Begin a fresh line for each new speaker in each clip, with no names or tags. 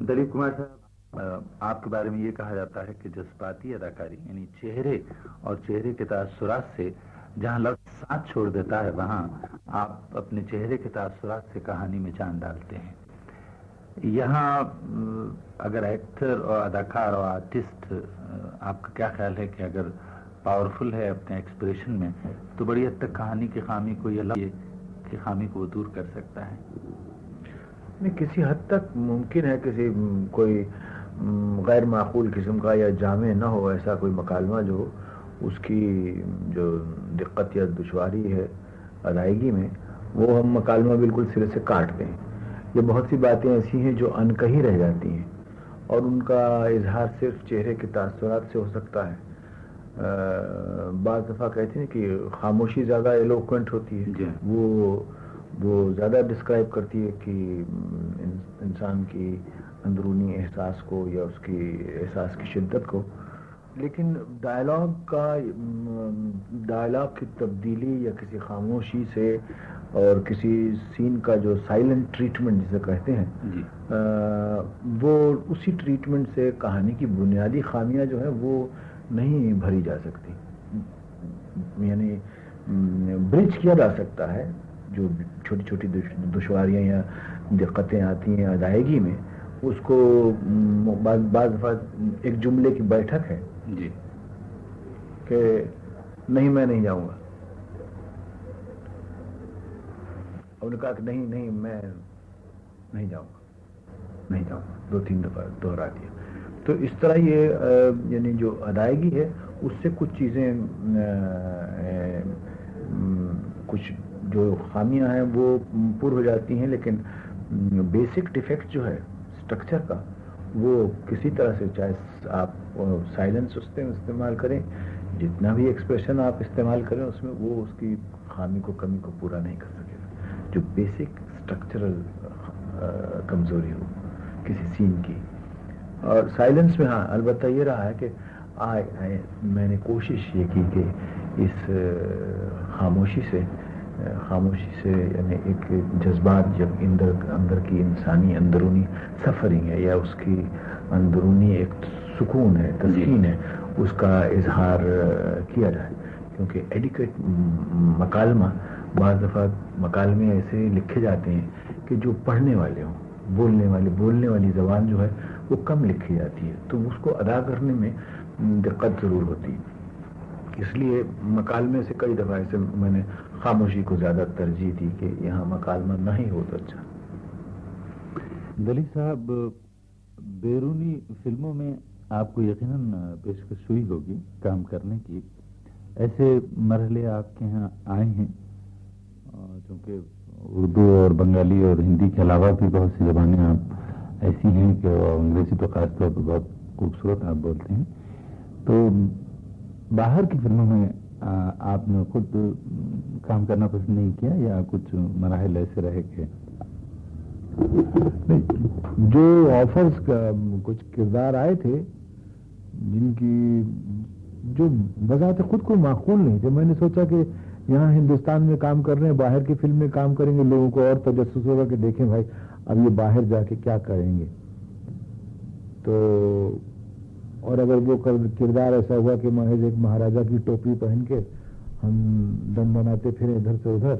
دلیپ کمار صاحب، آپ کے بارے میں یہ کہا جاتا ہے کہ جذباتی اداکاری یعنی چہرے اور چہرے کے تاثرات سے جہاں لفظ ساتھ چھوڑ دیتا ہے وہاں آپ اپنے چہرے کے تاثرات سے کہانی میں جان ڈالتے ہیں. یہاں اگر ایکٹر اور اداکار اور آرٹسٹ، آپ کا کیا خیال ہے کہ اگر پاورفل ہے اپنے ایکسپریشن میں تو بڑی حد تک کہانی کی خامی کو یہ لفظ کی خامی کو دور کر سکتا ہے؟
نہیں، کسی حد تک ممکن ہے. کسی کوئی غیر معقول قسم کا یا جامع نہ ہو ایسا کوئی مکالمہ جو اس کی جو دقت یا دشواری ہے ادائیگی میں، وہ ہم مکالمہ بالکل سرے سے کاٹ دیں. یہ بہت سی باتیں ایسی ہیں جو انکہی رہ جاتی ہیں اور ان کا اظہار صرف چہرے کے تاثرات سے ہو سکتا ہے. بعض دفعہ کہتے ہیں کہ خاموشی زیادہ ایلوکوینٹ ہوتی ہے. وہ زیادہ ڈسکرائب کرتی ہے کہ انسان کی اندرونی احساس کو یا اس کی احساس کی شدت کو. لیکن ڈائلاگ کی تبدیلی یا کسی خاموشی سے اور کسی سین کا جو سائلنٹ ٹریٹمنٹ جسے کہتے ہیں، وہ اسی ٹریٹمنٹ سے کہانی کی بنیادی خامیاں جو ہے وہ نہیں بھری جا سکتی. یعنی برج کیا جا سکتا ہے جو چھوٹی چھوٹی دشواریاں یا دقتیں آتی ہیں ادائیگی میں، اس کو بعض دفعہ ایک جملے کی بیٹھک ہے کہ نہیں میں نہیں جاؤں گا، انہوں نے کہا کہ نہیں میں نہیں جاؤں گا 2-3 دفعہ دوہرا دیا. تو اس طرح یہ یعنی جو ادائیگی ہے اس سے کچھ چیزیں کچھ جو خامیاں ہیں وہ پر ہو جاتی ہیں، لیکن بیسک ڈیفیکٹ جو ہے اسٹرکچر کا وہ کسی طرح سے، چاہے آپ سائلنس استعمال کریں، جتنا بھی ایکسپریشن آپ استعمال کریں اس میں، وہ اس کی خامی کو کمی کو پورا نہیں کر سکے گا. جو بیسک اسٹرکچرل کمزوری ہو کسی سین کی. اور سائلنس میں ہاں البتہ یہ رہا ہے کہ میں نے کوشش یہ کی کہ اس خاموشی سے یعنی ایک جذبات جب اندر کی انسانی اندرونی سفرنگ ہے یا اس کی اندرونی ایک سکون ہے، تسکین ہے، اس کا اظہار کیا جائے. کیونکہ ایڈیکویٹ مکالمہ، بعض دفعہ مکالمے ایسے لکھے جاتے ہیں کہ جو پڑھنے والے ہوں، بولنے والی زبان جو ہے وہ کم لکھی جاتی ہے، تو اس کو ادا کرنے میں دقت ضرور ہوتی ہے. اس لیے مکالمے سے کئی دفعہ ایسے میں نے خاموشی کو زیادہ ترجیح دی کہ یہاں مکالمہ نہ ہی ہو تو اچھا.
دلیپ صاحب، بیرونی فلموں میں آپ کو یقیناً پیشکش ہوئی ہوگی کام کرنے کی. ایسے مرحلے آپ کے ہاں آئے ہیں؟ چونکہ اردو اور بنگالی اور ہندی کے علاوہ بھی بہت سی زبانیں آپ ایسی ہیں کہ انگریزی تو خاص طور پر بہت خوبصورت آپ بولتے ہیں. تو باہر کی فلموں میں آپ نے خود کام کرنا پسند نہیں کیا یا کچھ مراحل ایسے رہے کہ
جو آفرز کا کچھ کردار آئے تھے جن کی جو بذات خود کو معقول نہیں تھے، میں نے سوچا کہ یہاں ہندوستان میں کام کر رہے ہیں، باہر کی فلم میں کام کریں گے، لوگوں کو اور تجسس ہوگا کہ دیکھیں بھائی اب یہ باہر جا کے کیا کریں گے. تو اور اگر وہ کردار ایسا ہوا کہ محض ایک مہاراجا کی ٹوپی پہن کے ہم دم بناتے پھریں ادھر سے ادھر،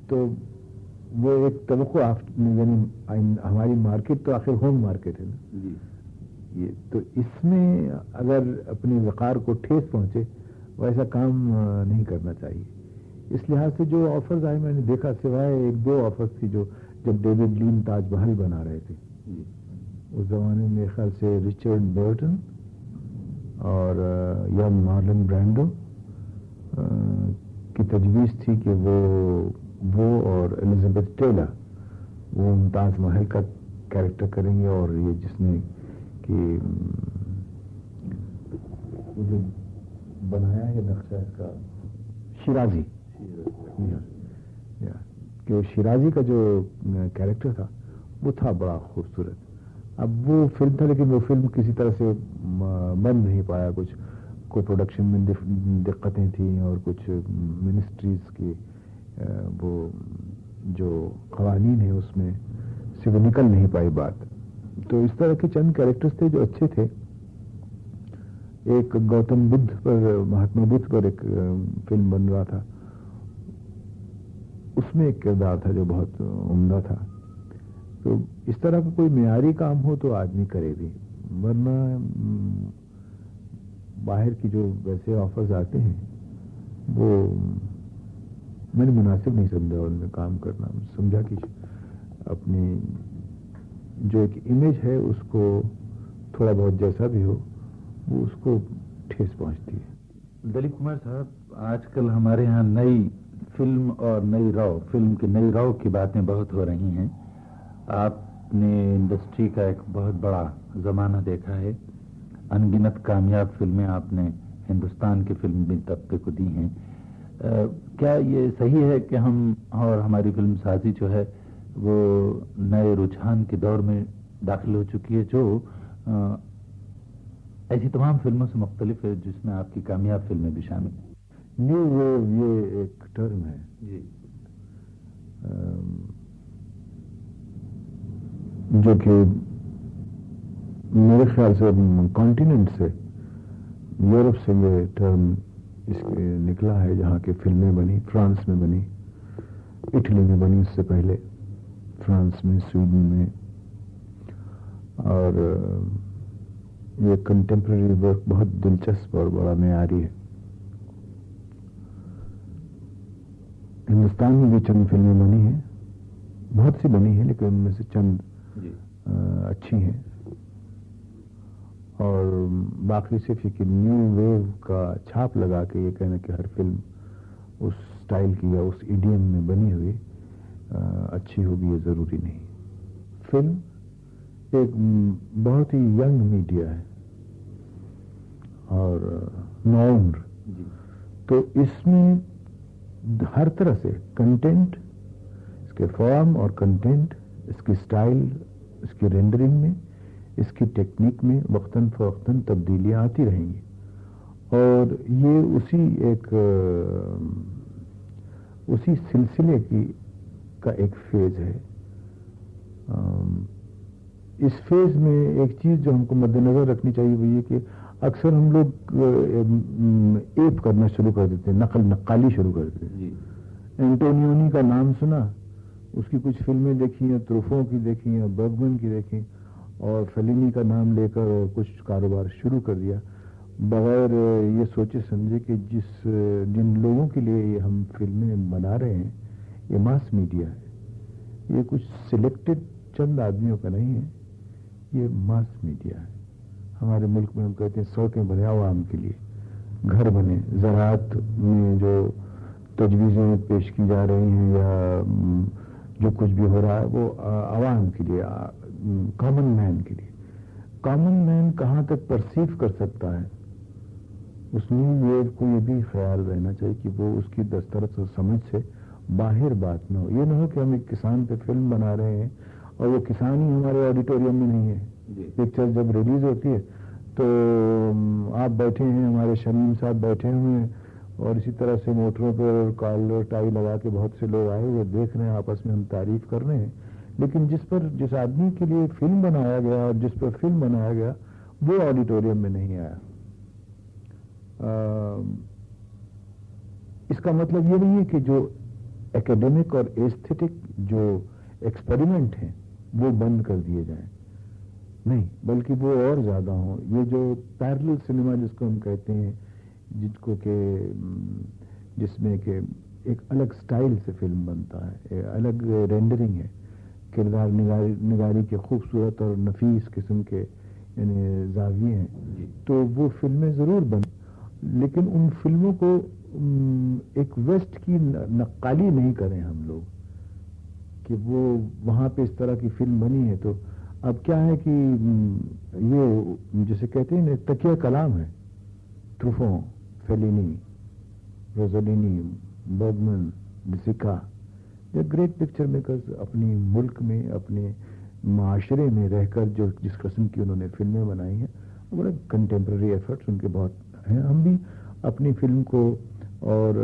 تو وہ ایک توقع یعنی ہماری مارکیٹ تو آخر ہوم مارکیٹ ہے نا. یہ تو اس میں اگر اپنی وقار کو ٹھیس پہنچے ویسا کام نہیں کرنا چاہیے. اس لحاظ سے جو آفرز آئے میں نے دیکھا، سوائے 1-2 آفرز تھی جو جب ڈیوڈ لین تاج محل بنا رہے تھے اس زمانے میں، خیال سے رچرڈ برٹن اور ینگ مارلن برینڈو کی تجویز تھی کہ وہ اور الزبتھ ٹیلر وہ تاج محل کا کیریکٹر کریں گے، اور یہ جس نے کہ جو بنایا ہے نقشہ اس کا شیرازی، کہ وہ شیرازی کا جو کیریکٹر تھا وہ تھا بڑا خوبصورت. اب وہ فلم تھا لیکن وہ فلم کسی طرح سے بن نہیں پایا، کچھ کو پروڈکشن میں دقتیں تھیں اور کچھ منسٹریز کی وہ جو قوانین ہیں اس میں
سے وہ نکل نہیں پائی بات. تو اس طرح کے چند کیریکٹرز تھے جو اچھے تھے. ایک گوتم بدھ پر، مہاتما بدھ پر ایک فلم بن رہا تھا، اس میں ایک کردار تھا جو بہت عمدہ تھا. تو اس طرح کا کوئی معیاری کام ہو تو آدمی کرے بھی، ورنہ باہر کی جو ویسے آفرز آتے ہیں وہ میں نے مناسب نہیں سمجھا ان میں کام کرنا. سمجھا کہ اپنی جو ایک امیج ہے اس کو تھوڑا بہت جیسا بھی ہو وہ اس کو ٹھیس پہنچتی ہے.
دلیپ کمار صاحب، آج کل ہمارے ہاں نئی فلم اور نئی راؤ، فلم کی نئی راؤ کی باتیں بہت ہو رہی ہیں. آپ نے انڈسٹری کا ایک بہت بڑا زمانہ دیکھا ہے، ان گنت کامیاب فلمیں آپ نے ہندوستان کے فلمی طبقے کو دی ہیں. کیا یہ صحیح ہے کہ ہم اور ہماری فلم سازی جو ہے وہ نئے رجحان کے دور میں داخل ہو چکی ہے، جو ایسی تمام فلموں سے مختلف ہے جس میں آپ کی کامیاب فلمیں بھی شامل ہیں؟
نیو ویو یہ ایک ٹرم ہے
جی،
جو کہ میرے خیال سے کانٹیننٹ سے، یورپ سے یہ ٹرم اس کے نکلا ہے، جہاں کی فلمیں بنی. فرانس میں بنی، اٹلی میں بنی اس سے پہلے، فرانس میں، سویڈن میں. اور یہ کنٹمپریری ورک بہت دلچسپ اور بڑا معیاری ہے. ہندوستان میں بھی چند فلمیں بنی ہیں، بہت سی بنی ہیں لیکن ان میں سے چند اچھی ہیں. اور باقی صرف یہ کہ نیو ویو کا چھاپ لگا کے یہ کہنا کہ ہر فلم اس سٹائل کی یا اس ایڈیم میں بنی ہوئی اچھی ہوگی، یہ ضروری نہیں. فلم ایک بہت ہی ینگ میڈیا ہے اور نوعمر، تو اس میں ہر طرح سے کنٹینٹ، اس کے فارم اور کنٹینٹ، اس کی سٹائل، اس کی رینڈرنگ میں، اس کی ٹیکنیک میں وقتاً فوقتاً تبدیلیاں آتی رہیں گی. اور یہ اسی سلسلے کا ایک فیز ہے. اس فیز میں ایک چیز جو ہم کو مد نظر رکھنی چاہیے وہ یہ کہ اکثر ہم لوگ ایپ کرنا شروع کر دیتے ہیں، نقالی شروع کر دیتے ہیں. اینٹونیونی کا نام سنا، اس کی کچھ فلمیں دیکھی ہیں، تروفوں کی دیکھی ہیں، برگمن کی دیکھی، اور فیلینی کا نام لے کر کچھ کاروبار شروع کر دیا بغیر یہ سوچے سمجھے کہ جن لوگوں کے لیے یہ ہم فلمیں بنا رہے ہیں یہ ماس میڈیا ہے، یہ کچھ سلیکٹڈ چند آدمیوں کا نہیں ہے، یہ ماس میڈیا ہے. ہمارے ملک میں ہم کہتے ہیں سڑکیں بنے عوام کے لیے، گھر بنے، زراعت میں جو تجویزیں پیش کی جا رہی ہیں یا جو کچھ بھی ہو رہا ہے وہ عوام کے لیے، کامن مین کے لیے. کامن مین کہاں تک پرسیو کر سکتا ہے، اس نیو ویو کو یہ بھی خیال رہنا چاہیے کہ وہ اس کی دسترس و سمجھ سے باہر بات نہ ہو. یہ نہ ہو کہ ہم ایک کسان پہ فلم بنا رہے ہیں اور وہ کسان ہی ہمارے آڈیٹوریم میں نہیں ہے. پکچر جب ریلیز ہوتی ہے تو آپ بیٹھے ہیں، ہمارے شمیم صاحب بیٹھے ہوئے ہیں، اور اسی طرح سے موٹروں پر کالر ٹائی لگا کے بہت سے لوگ آئے ہوئے دیکھ رہے ہیں، آپس میں ہم تعریف کر رہے ہیں. لیکن جس آدمی کے لیے فلم بنایا گیا اور جس پر فلم بنایا گیا وہ آڈیٹوریم میں نہیں آیا. اس کا مطلب یہ نہیں ہے کہ جو ایکیڈیمک اور ایستھیٹک جو ایکسپیریمنٹ ہیں وہ بند کر دیے جائیں، نہیں، بلکہ وہ اور زیادہ ہوں. یہ جو پیرلل سنیما جس کو ہم کہتے ہیں، جس میں کہ ایک الگ سٹائل سے فلم بنتا ہے، الگ رینڈرنگ ہے، کردار نگاری کے خوبصورت اور نفیس قسم کے یعنی زاویے ہیں، تو وہ فلمیں ضرور بنیں، لیکن ان فلموں کو ایک ویسٹ کی نقالی نہیں کریں ہم لوگ کہ وہ وہاں پہ اس طرح کی فلم بنی ہے. تو اب کیا ہے کہ یہ جسے کہتے ہیں تکیہ کلام ہے، ٹروفو، فیلینی، روزولینی، برگمن، ڈسیکا، یہ گریٹ پکچر میکرز اپنی ملک میں، اپنے معاشرے میں رہ کر جو جس قسم کی انہوں نے فلمیں بنائی ہیں، وہ بڑے کنٹمپریری ایفرٹس ان کے بہت ہیں. ہم بھی اپنی فلم کو اور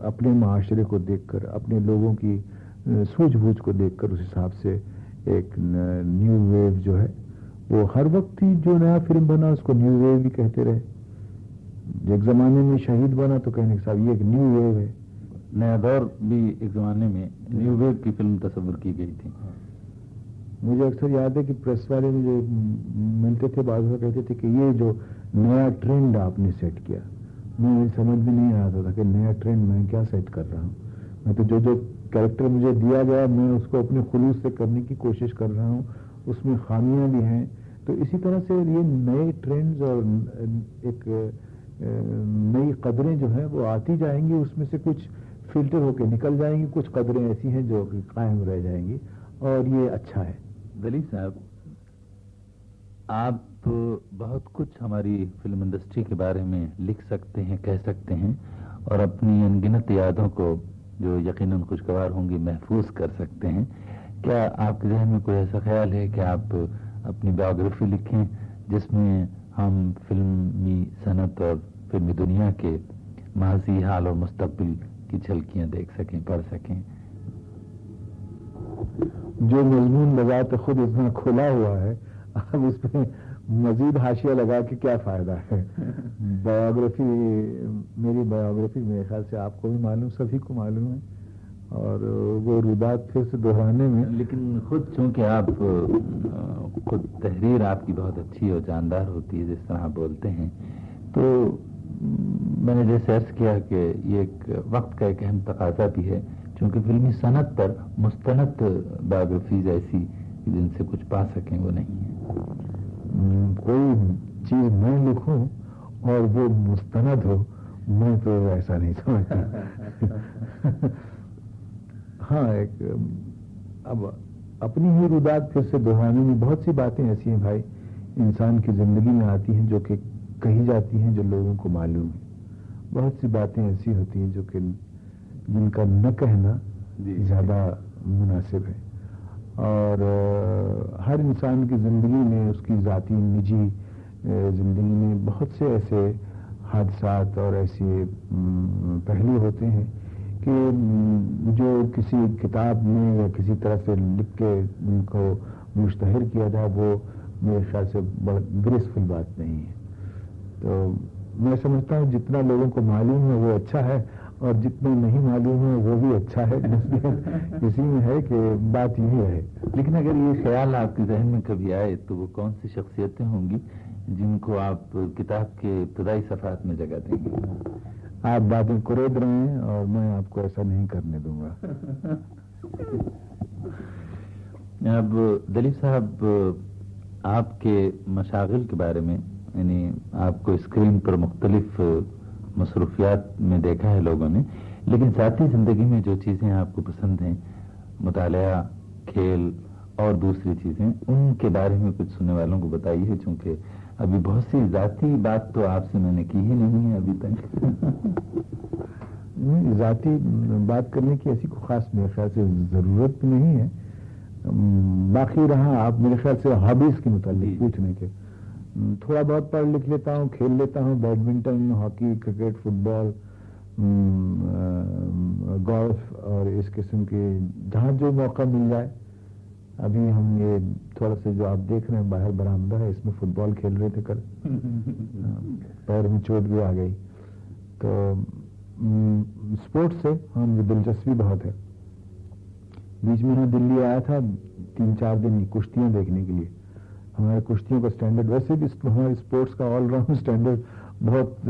اپنے معاشرے کو دیکھ کر، اپنے لوگوں کی سوجھ بوجھ کو دیکھ کر اس حساب سے ایک نیو ویو جو ہے وہ ہر وقت ہی جو نیا فلم بنا اس کو نیو ویو بھی کہتے رہے. ایک زمانے میں شہید بنا تو کہنے کے صاحب یہ ایک نیو ویو ہے.
نیا دور بھی ایک زمانے میں نیو ویو کی فلم تصور کی گئی تھی.
مجھے اکثر یاد ہے کہ پریس والے مجھے ملتے تھے بعض وہ کہتے تھے کہ یہ جو نیا ٹرینڈ آپ نے سیٹ کیا, مجھے سمجھ میں نہیں آتا تھا کہ نیا ٹرینڈ میں کیا سیٹ کر رہا ہوں. میں تو جو کریکٹر مجھے دیا گیا میں اس کو اپنے خلوص سے کرنے کی کوشش کر رہا ہوں, اس میں خامیاں بھی ہیں. تو اسی طرح سے یہ نئے ٹرینڈز اور ایک نئی قدریں جو ہیں وہ آتی جائیں گی, اس میں سے کچھ فلٹر ہو کے نکل جائیں گی, کچھ قدریں ایسی ہیں جو کہ قائم رہ جائیں گی, اور یہ اچھا ہے.
دلیل صاحب, آپ بہت کچھ ہماری فلم انڈسٹری کے بارے میں لکھ سکتے ہیں, کہہ سکتے ہیں, اور اپنی انگنت یادوں کو جو یقیناً خوشگوار ہوں گی محفوظ کر سکتے ہیں. کیا آپ کے ذہن میں کوئی ایسا خیال ہے کہ آپ اپنی بایوگرافی لکھیں جس میں ہم فلمی صنعت اور فلمی دنیا کے ماضی, حال اور مستقبل کی جھلکیاں دیکھ سکیں, پڑھ سکیں؟
جو مضمون بذات خود اتنا کھلا ہوا ہے, اب اس پہ مزید حاشیہ لگا کے کیا فائدہ ہے. بایوگرافی, میری بایوگرافی میرے خیال سے آپ کو بھی معلوم, سبھی کو معلوم ہے, اور وہ رودات پھر سے دہرانے میں,
لیکن خود چونکہ آپ خود تحریر آپ کی بہت اچھی اور جاندار ہوتی ہے, جس طرح آپ بولتے ہیں, تو میں نے جیسے عرض کیا کہ یہ ایک وقت کا ایک اہم تقاضا بھی ہے, چونکہ فلمی صنعت پر مستند بایوگرافیز ایسی جن سے کچھ پا سکیں وہ نہیں ہے.
کوئی چیز میں لکھوں اور وہ مستند ہو, میں تو ایسا نہیں سمجھتا. ہاں, ایک اب اپنی ہی رودات پھر سے دہرانے میں بہت سی باتیں ایسی ہیں بھائی انسان کی زندگی میں آتی ہیں جو کہ کہی جاتی ہیں جو لوگوں کو معلوم ہے. بہت سی باتیں ایسی ہوتی ہیں جو کہ جن کا نہ کہنا زیادہ مناسب ہے, اور ہر انسان کی زندگی میں, اس کی ذاتی نجی زندگی میں بہت سے ایسے حادثات اور ایسے پہلو ہوتے ہیں کہ جو کسی کتاب میں یا کسی طرح سے لکھ کے ان کو مشتہر کیا جائے وہ میرے خیال سے بڑا گریسفل بات نہیں ہے. تو میں سمجھتا ہوں جتنا لوگوں کو معلوم ہے وہ اچھا ہے, اور جتنا نہیں معلوم ہے وہ بھی اچھا ہے. اسی میں ہے کہ بات یہی ہے.
لیکن اگر یہ خیال آپ کے ذہن میں کبھی آئے تو وہ کون سی شخصیتیں ہوں گی جن کو آپ کتاب کے ابتدائی صفحات میں جگہ دیں گے؟
آپ باتیں کرید رہے ہیں اور میں آپ کو ایسا نہیں کرنے دوں گا.
اب دلیل صاحب, آپ کے مشاغل کے بارے میں, یعنی آپ کو اسکرین پر مختلف مصروفیات میں دیکھا ہے لوگوں نے, لیکن ذاتی زندگی میں جو چیزیں آپ کو پسند ہیں, مطالعہ, کھیل اور دوسری چیزیں, ان کے بارے میں کچھ سننے والوں کو بتائیے, چونکہ ابھی بہت سی ذاتی بات تو آپ سے میں نے کی ہی نہیں ہے ابھی تک.
ذاتی بات کرنے کی ایسی کوئی خاص میرے خیال سے ضرورت نہیں ہے. باقی رہا آپ میرے خیال سے ہابیز کے متعلق پوچھنے کے, تھوڑا بہت پڑھ لکھ لیتا ہوں, کھیل لیتا ہوں, بیڈمنٹن, ہاکی, کرکٹ, فٹ بال, گولف اور اس قسم کے جہاں جو موقع مل جائے. ابھی ہم یہ تھوڑا سا جو آپ دیکھ رہے ہیں باہر برآمدہ ہے, اس میں فٹ بال کھیل رہے تھے کل, پیر میں چوٹ بھی آ گئی. تو اسپورٹس سے ہاں مجھے دلچسپی بہت ہے. بیچ میں میں دلی آیا تھا 3-4 دن کشتیاں دیکھنے کے لیے. ہمارے کشتیوں کا اسٹینڈرڈ, ویسے بھی ہمارے اسپورٹس کا آل راؤنڈ اسٹینڈرڈ بہت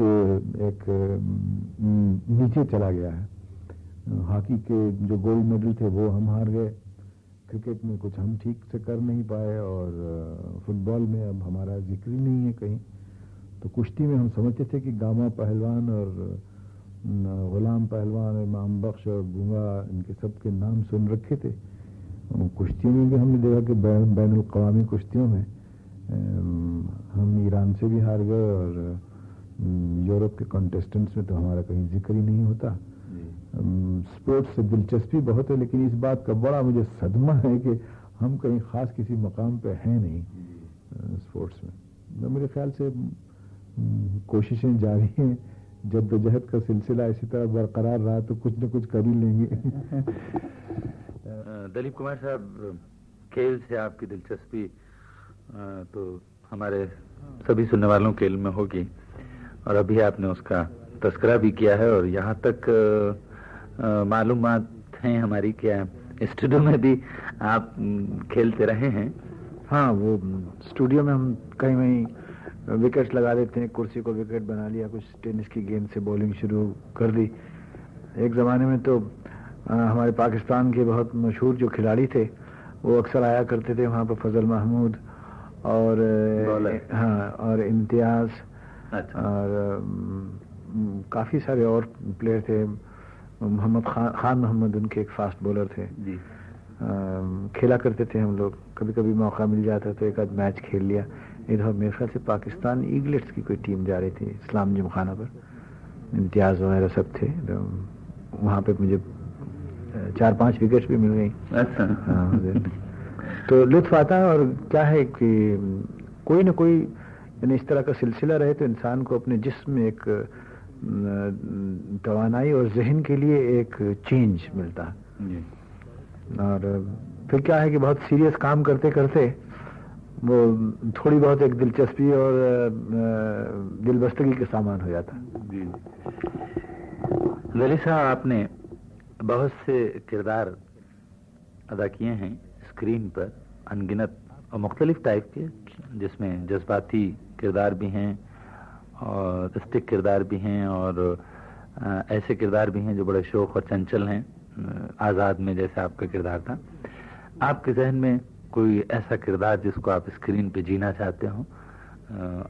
ایک نیچے چلا گیا ہے. ہاکی کے جو گولڈ میڈل تھے وہ ہم ہار گئے, کرکٹ میں کچھ ہم ٹھیک سے کر نہیں پائے, اور فٹ بال میں اب ہمارا ذکر ہی نہیں ہے کہیں. تو کشتی میں ہم سمجھتے تھے کہ گاما پہلوان اور غلام پہلوان, امام بخش اور گونگا, ان کے سب کے نام سن رکھے تھے. کشتیوں میں بھی ہم نے دیکھا کہ بین الاقوامی کشتیوں میں ہم ایران سے بھی ہار گئے, اور یورپ کے کانٹیسٹنٹس میں تو ہمارا کہیں ذکر ہی نہیں ہوتا. اسپورٹس سے دلچسپی بہت ہے, لیکن اس بات کا بڑا مجھے صدمہ ہے کہ ہم کہیں خاص کسی مقام پہ ہیں نہیں اسپورٹس میں. میرے خیال سے کوششیں جاری ہیں, جدوجہد کا سلسلہ اسی طرح برقرار رہا تو کچھ نہ کچھ کر ہی لیں گے.
دلیپ کمار صاحب، کھیل سے آپ کی دلچسپی تو ہمارے سبھی سننے والوں کے علم میں ہوگی، اور ابھی آپ نے اس کا تذکرہ بھی کیا ہے، اور یہاں تک معلومات ہیں ہماری کہ اسٹوڈیو میں بھی آپ کھیلتے رہے ہیں.
ہاں، وہ اسٹوڈیو میں ہم کہیں وہیں وکٹس لگا دیتے ہیں، کرسی کو وکٹ بنا لیا، کچھ ٹینس کی گیند سے بولنگ شروع کر دی. ایک زمانے میں تو ہمارے پاکستان کے بہت مشہور جو کھلاڑی تھے وہ اکثر آیا کرتے تھے وہاں پہ، فضل محمود اور ہاں اور امتیاز، اور کافی سارے اور پلیئر تھے. محمد خان محمد ان کے ایک فاسٹ بولر تھے. کھیلا کرتے تھے ہم لوگ، کبھی کبھی موقع مل جاتا تو ایک آدھ میچ کھیل لیا. ادھر میرے خیال سے پاکستان ایگلٹس کی کوئی ٹیم جا رہی تھی اسلام جم خانہ پر، امتیاز وغیرہ سب تھے. وہاں پہ مجھے 4-5 وکٹس بھی مل گئی. تو لطف آتا ہے، اور کیا ہے کہ کوئی نہ کوئی یعنی اس طرح کا سلسلہ رہے تو انسان کو اپنے جسم میں ایک توانائی اور ذہن کے لیے ایک چینج ملتا ہے. اور پھر کیا ہے کہ بہت سیریس کام کرتے کرتے وہ تھوڑی بہت ایک دلچسپی اور دل بستگی کا سامان ہو جاتا ہے.
دلی صاحب، آپ نے بہت سے کردار ادا کیے ہیں اسکرین پر، ان گنت اور مختلف ٹائپ کے، جس میں جذباتی کردار بھی ہیں اور اسٹک کردار بھی ہیں، اور ایسے کردار بھی ہیں جو بڑے شوق اور چنچل ہیں. آزاد میں جیسے آپ کا کردار تھا، آپ کے ذہن میں کوئی ایسا کردار جس کو آپ اسکرین پہ جینا چاہتے ہوں،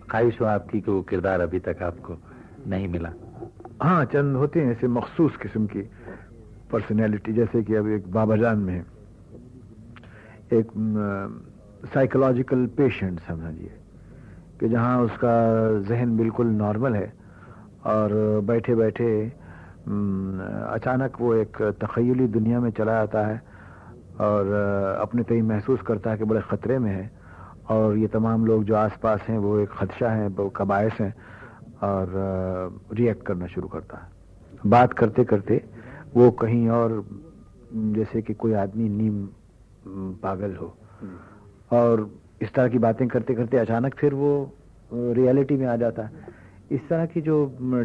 خواہش ہو آپ کی کہ وہ کردار ابھی تک آپ کو نہیں ملا؟
ہاں، چند ہوتے ہیں ایسے مخصوص قسم کی پرسنالٹی، جیسے کہ اب ایک بابا جان میں ایک سائیکولوجیکل پیشنٹ سمجھیے کہ جہاں اس کا ذہن بالکل نارمل ہے، اور بیٹھے بیٹھے اچانک وہ ایک تخیلی دنیا میں چلا جاتا ہے اور اپنے تئیں محسوس کرتا ہے کہ بڑے خطرے میں ہے، اور یہ تمام لوگ جو آس پاس ہیں وہ ایک خدشہ ہیں، وہ کا باعث ہیں، اور ری ایکٹ کرنا شروع کرتا ہے. بات کرتے کرتے وہ کہیں اور، جیسے کہ کوئی آدمی نیم پاگل ہو، اور اس طرح کی باتیں کرتے کرتے اچانک پھر وہ ریئلٹی میں آ جاتا ہے. اس طرح کی جو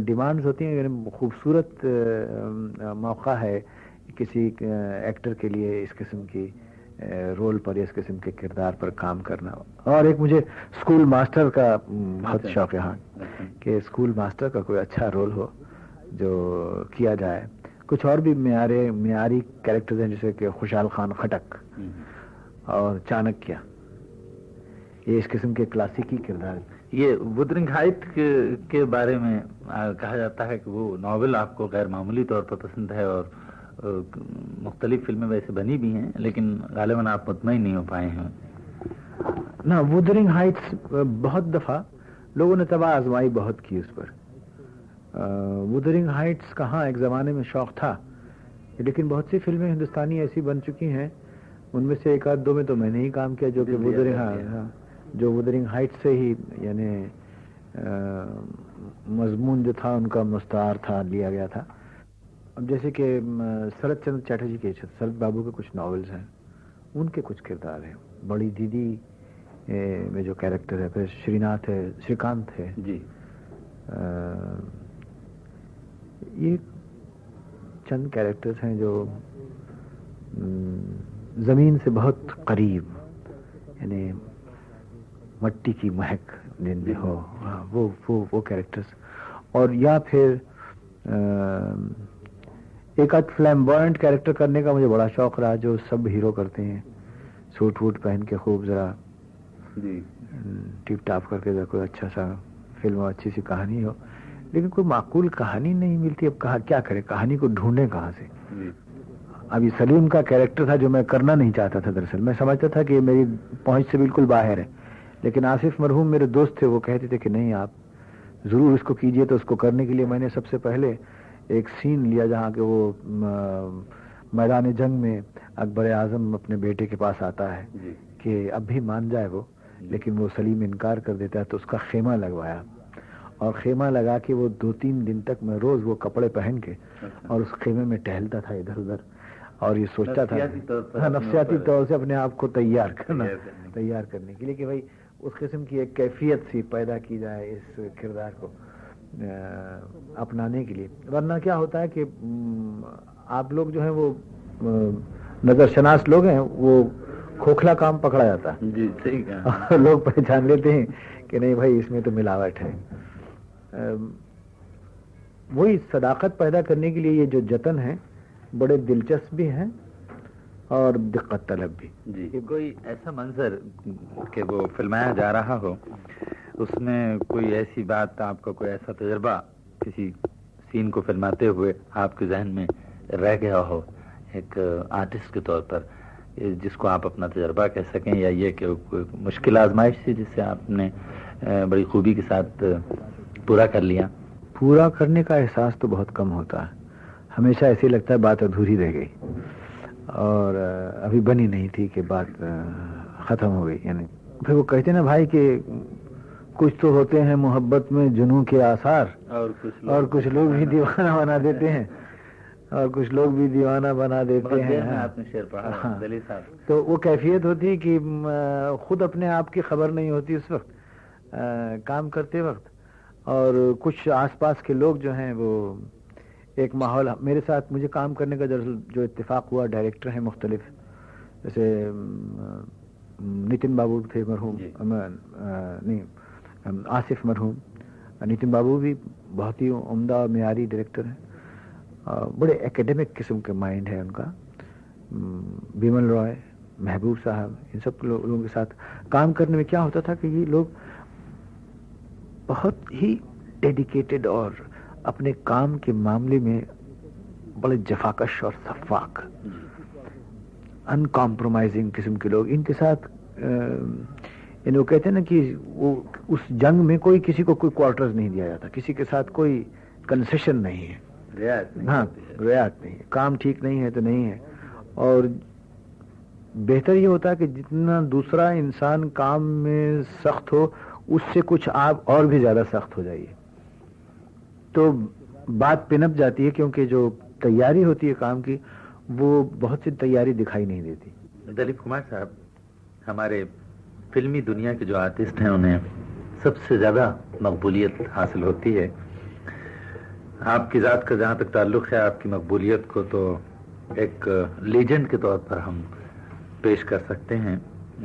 ڈیمانڈز ہوتی ہیں، یعنی خوبصورت موقع ہے کسی ایکٹر کے لیے اس قسم کی رول پر یا اس قسم کے کردار پر کام کرنا. اور ایک مجھے اسکول ماسٹر کا بہت شوق ہے، ہاں، کہ اسکول ماسٹر کا کوئی اچھا رول ہو جو کیا جائے. کچھ اور بھی معیاری کیریکٹرز ہیں، جیسے کہ خوشحال خان خٹک اور چانکیہ، یہ اس قسم کے کلاسیکی کردار.
یہ وودرنگ ہائٹ کے بارے میں کہا جاتا ہے کہ وہ ناول آپ کو غیر معمولی طور پر پسند ہے، اور مختلف فلمیں ویسے بنی بھی ہیں، لیکن غالباً آپ مطمئن نہیں ہو پائے ہیں.
نہ، وودرنگ ہائٹس بہت دفعہ لوگوں نے تباہ آزمائی بہت کی اس پر. وودرنگ ہائٹس کا ہاں ایک زمانے میں شوق تھا، لیکن بہت سی فلمیں ہندوستانی ایسی بن چکی ہیں، ان میں سے ایک آدھ دو میں تو میں نے ہی کام کیا جو کہ وودرنگ ہائٹ سے ہی یعنی مضمون جو تھا ان کا مستعار تھا، لیا گیا تھا. اب جیسے کہ سرت چندر چیٹرجی کے، سرت بابو کے کچھ ناولز ہیں، ان کے کچھ کردار ہیں. بڑی دیدی میں جو کیریکٹر ہے، پھر شریکانت ہے
جی،
یہ چند کیریکٹرز ہیں جو زمین سے بہت قریب، یعنی مٹی کی مہک جن میں ہو، وہ کیریکٹرز. اور یا پھر ایک آدھ فلیمبوائنٹ کیریکٹر کرنے کا مجھے بڑا شوق رہا، جو سب ہیرو کرتے ہیں، سوٹ ووٹ پہن کے خوب ذرا ٹپ ٹاپ کر کے، کوئی اچھا سا فلم اور اچھی سی کہانی ہو، لیکن کوئی معقول کہانی نہیں ملتی. اب کیا کرے، کہانی کو ڈھونڈیں کہاں سے؟ اب یہ سلیم کا کیریکٹر تھا جو میں کرنا نہیں چاہتا تھا. دراصل میں سمجھتا تھا کہ یہ میری پہنچ سے بالکل باہر ہے، لیکن آصف مرحوم میرے دوست تھے، وہ کہتے تھے کہ نہیں، آپ ضرور اس کو کیجئے. تو اس کو کرنے کے لیے میں نے سب سے پہلے ایک سین لیا جہاں کہ وہ میدان جنگ میں اکبر اعظم اپنے بیٹے کے پاس آتا ہے کہ اب بھی مان جائے وہ، لیکن وہ سلیم انکار کر دیتا ہے. تو اس کا خیمہ لگوایا، اور خیمہ لگا کے وہ 2-3 دن تک میں روز وہ کپڑے پہن کے اور اس خیمے میں ٹہلتا تھا ادھر ادھر. اور یہ سوچتا تھا نفسیاتی طور سے اپنے آپ کو تیار کرنے کے لیے کہ بھائی اس قسم کی ایک کیفیت سی پیدا کی جائے اس کردار کو اپنانے کے لیے. ورنہ کیا ہوتا ہے کہ آپ لوگ جو ہیں وہ نظر شناس لوگ ہیں, وہ کھوکھلا کام پکڑا جاتا ہے.
جی صحیح کہا.
لوگ پہچان لیتے ہیں کہ نہیں بھائی اس میں تو ملاوٹ ہے. وہی صداقت پیدا کرنے کے لیے یہ جو جتن ہیں بڑے دلچسپ بھی ہیں اور دقت طلب بھی.
جی کوئی ایسا منظر کہ وہ فلمایا جا رہا ہو, اس میں کوئی ایسی بات, آپ کا کوئی ایسا تجربہ کسی سین کو فلماتے ہوئے آپ کے ذہن میں رہ گیا ہو ایک آرٹسٹ کے طور پر, جس کو آپ اپنا تجربہ کہہ سکیں, یا یہ کہ کوئی مشکل آزمائش تھی جس سے آپ نے بڑی خوبی کے ساتھ پورا کر لیا؟
پورا کرنے کا احساس تو بہت کم ہوتا ہے, ہمیشہ ایسے لگتا ہے بات ادھوری رہ گئی اور ابھی بنی نہیں تھی کہ بات ختم ہو گئی. یعنی پھر وہ کہتے نا بھائی کہ کچھ تو ہوتے ہیں محبت میں جنوں کے آثار, اور کچھ لوگ بھی دیوانہ بنا دیتے ہیں, اور کچھ لوگ بھی دیوانہ بنا دیتے ہیں.
آپ نے شعر پڑھا دلی صاحب.
تو وہ کیفیت ہوتی کہ خود اپنے آپ کی خبر نہیں ہوتی اس وقت کام کرتے وقت, اور کچھ آس پاس کے لوگ جو ہیں وہ ایک ماحول. میرے ساتھ مجھے کام کرنے کا دراصل جو اتفاق ہوا, ڈائریکٹر ہیں مختلف, جیسے نتن بابو تھے مرحوم, نہیں آصف مرحوم. نتن بابو بھی بہت ہی عمدہ اور معیاری ڈائریکٹر ہیں, بڑے ایکیڈمک قسم کے مائنڈ ہے ان کا. بیمل رائے, محبوب صاحب, ان سب لوگوں کے ساتھ کام کرنے میں کیا ہوتا تھا کہ یہ لوگ بہت ہی ڈیڈیکیٹڈ اور اپنے کام کے معاملے میں بڑے جفاکش اور شفاق, ان کمپرومائزنگ قسم کے لوگ. ان کے ساتھ یعنی وہ کہتے ہیں نا کہ وہ اس جنگ میں کوئی کسی کو کوئی کوارٹرز نہیں دیا جاتا, کسی کے ساتھ کوئی کنسیشن نہیں ہے, ہاں رعایت نہیں ہے. کام ٹھیک نہیں ہے تو نہیں ہے, اور بہتر یہ ہوتا ہے کہ جتنا دوسرا انسان کام میں سخت ہو اس سے کچھ آپ اور بھی زیادہ سخت ہو جائیے, تو بات پنپ جاتی ہے. کیونکہ جو تیاری ہوتی ہے کام کی وہ بہت سی تیاری دکھائی نہیں دیتی.
دلیپ کمار صاحب, ہمارے فلمی دنیا کے جو آرٹسٹ ہیں انہیں سب سے زیادہ مقبولیت حاصل ہوتی ہے. آپ کی ذات کا جہاں تک تعلق ہے, آپ کی مقبولیت کو تو ایک لیجنڈ کے طور پر ہم پیش کر سکتے ہیں.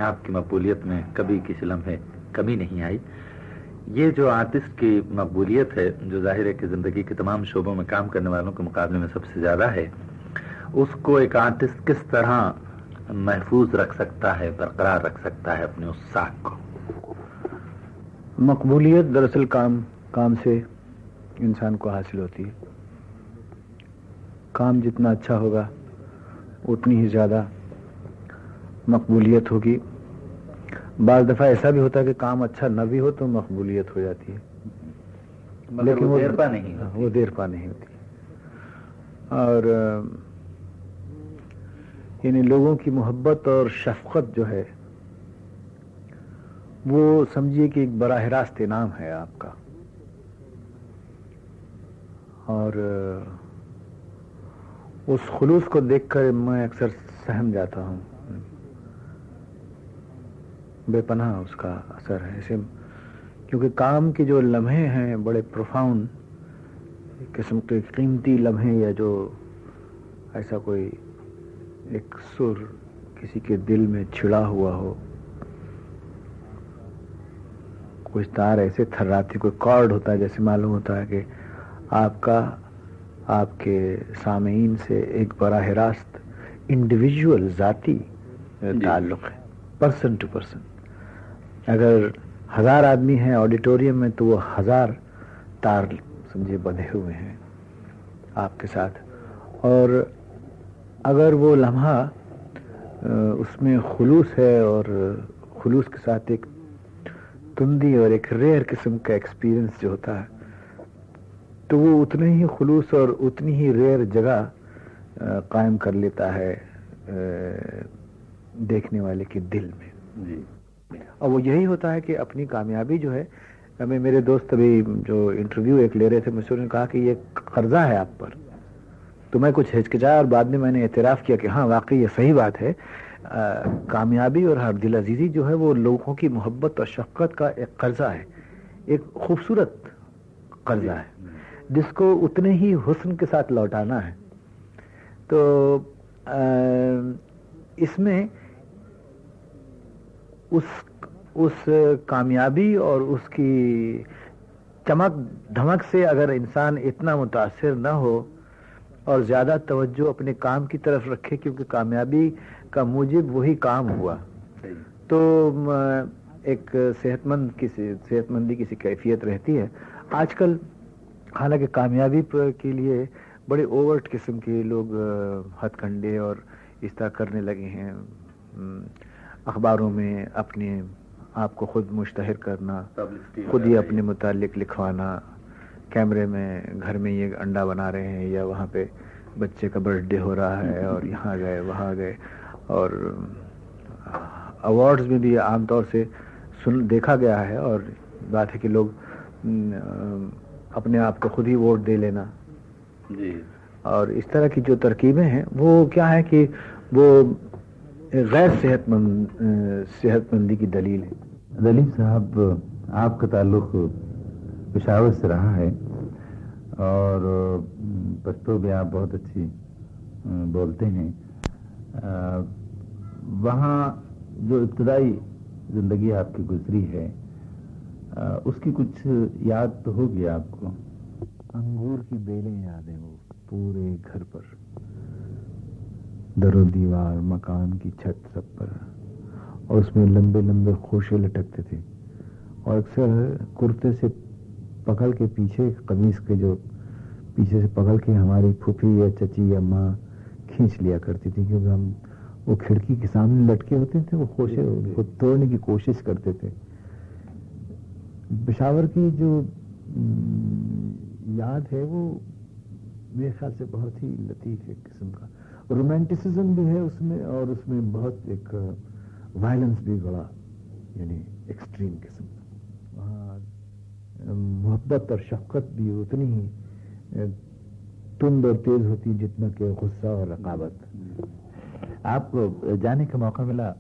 آپ کی مقبولیت میں کبھی کسی لمحے کمی نہیں آئی. یہ جو آرٹسٹ کی مقبولیت ہے, جو ظاہر ہے کہ زندگی کے تمام شعبوں میں کام کرنے والوں کے مقابلے میں سب سے زیادہ ہے, اس کو ایک آرٹسٹ کس طرح محفوظ رکھ سکتا ہے, برقرار رکھ سکتا ہے اپنے اس ساکھ کو؟
مقبولیت دراصل کام سے انسان کو حاصل ہوتی ہے. کام جتنا اچھا ہوگا اتنی ہی زیادہ مقبولیت ہوگی. بعض دفعہ ایسا بھی ہوتا ہے کہ کام اچھا نہ بھی ہو تو مقبولیت ہو جاتی ہے, لیکن وہ دیر پا نہیں ہوتی. اور یعنی لوگوں کی محبت اور شفقت جو ہے وہ سمجھیے کہ ایک براہ راست انعام ہے آپ کا, اور اس خلوص کو دیکھ کر میں اکثر سہم جاتا ہوں. بے پناہ اس کا اثر ہے اسے, کیونکہ کام کے جو لمحے ہیں بڑے پروفاؤنڈ قسم کے قیمتی لمحے, یا جو ایسا کوئی ایک سر کسی کے دل میں چھڑا ہوا ہو, کچھ تار ایسے تھراتی, کوئی کارڈ ہوتا ہے, جیسے معلوم ہوتا ہے کہ آپ کا آپ کے سامعین سے ایک براہ راست انڈیویجول ذاتی تعلق ہے, پرسن ٹو پرسن. اگر 1000 آدمی ہیں آڈیٹوریم میں تو وہ 1000 تار سمجھے بندھے ہوئے ہیں آپ کے ساتھ, اور اگر وہ لمحہ اس میں خلوص ہے اور خلوص کے ساتھ ایک تندی اور ایک ریئر قسم کا ایکسپیرینس جو ہوتا ہے, تو وہ اتنے ہی خلوص اور اتنی ہی ریئر جگہ قائم کر لیتا ہے دیکھنے والے کے دل میں.
جی.
اور وہ یہی ہوتا ہے کہ اپنی کامیابی جو ہے, میرے دوست ابھی جو انٹرویو ایک لے رہے تھے, مجھ سے انہوں نے کہا کہ یہ قرضہ ہے آپ پر, تو میں کچھ ہچکچایا اور بعد میں نے اعتراف کیا کہ ہاں واقعی یہ صحیح بات ہے. کامیابی اور ہر دل عزیزی جو ہے وہ لوگوں کی محبت اور شفقت کا ایک قرضہ ہے, ایک خوبصورت قرضہ ہے جس کو اتنے ہی حسن کے ساتھ لوٹانا ہے. تو اس میں اس کامیابی اور اس کی چمک دھمک سے اگر انسان اتنا متاثر نہ ہو اور زیادہ توجہ اپنے کام کی طرف رکھے, کیونکہ کامیابی کا موجب وہی کام ہوا, تو ایک صحت مندی کی سی کیفیت رہتی ہے. آج کل حالانکہ کامیابی کے لیے بڑے اوورٹ قسم کے لوگ ہتھ کنڈے اور اس طرح کرنے لگے ہیں, اخباروں میں اپنے آپ کو خود مشتہر کرنا, خود ہی اپنے متعلق لکھوانا, کیمرے میں گھر میں یہ انڈا بنا رہے ہیں یا وہاں پہ بچے کا برتھ ڈے ہو رہا ہے اور یہاں گئے وہاں گئے. اور ایوارڈز میں بھی عام طور سے دیکھا گیا ہے, اور بات ہے کہ لوگ اپنے آپ کو خود ہی ووٹ دے لینا جی, اور اس طرح کی جو ترکیبیں ہیں وہ کیا ہے کہ وہ غیر صحت مندی کی دلیل ہے.
دلیل صاحب, آپ کا تعلق پشاور سے رہا ہے اور پشتو بھی آپ بہت اچھی بولتے ہیں. وہاں جو ابتدائی زندگی آپ کی گزری ہے اس کی کچھ یاد تو ہوگی آپ کو؟
انگور کی بیلیں یاد ہیں, وہ پورے گھر پر, در و دیوار, مکان کی چھت سب پر, اور اس میں لمبے لمبے خوشے لٹکتے تھے, اور اکثر کرتے سے پکڑ کے پیچھے قمیص کے جو پیچھے سے پکڑ کے ہماری پھوپھی یا چچی یا ماں کھینچ لیا کرتی تھی, کیونکہ ہم وہ کھڑکی کے سامنے لٹکے ہوتے تھے, وہ خوشے کو توڑنے کی کوشش کرتے تھے. پشاور کی جو یاد ہے وہ میرے خیال سے بہت ہی لطیف ایک قسم کا رومانٹسزم بھی ہے اس میں, اور اس میں بہت ایک وائلنس بھی بڑا یعنی ایکسٹریم قسم کا. وہاں محبت اور شفقت بھی اتنی ہی تند اور تیز ہوتی جتنا کہ غصہ اور رقابت.
آپ کو جانے کا موقع ملا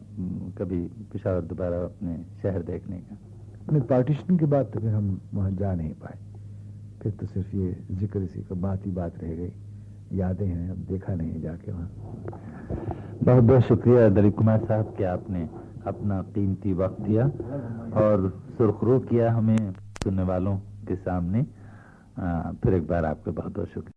کبھی پشاور دوبارہ اپنے شہر دیکھنے کا؟
اپنے پارٹیشن کے بعد تو پھر ہم وہاں جا نہیں پائے, پھر تو صرف یہ ذکر اسی کا بات ہی بات رہ گئی, یادیں ہیں, اب دیکھا نہیں جا کے وہاں.
بہت بہت شکریہ دلیپ کمار صاحب کہ آپ نے اپنا قیمتی وقت دیا اور سرخرو کیا ہمیں سننے والوں کے سامنے. پھر ایک بار آپ کا بہت بہت شکریہ.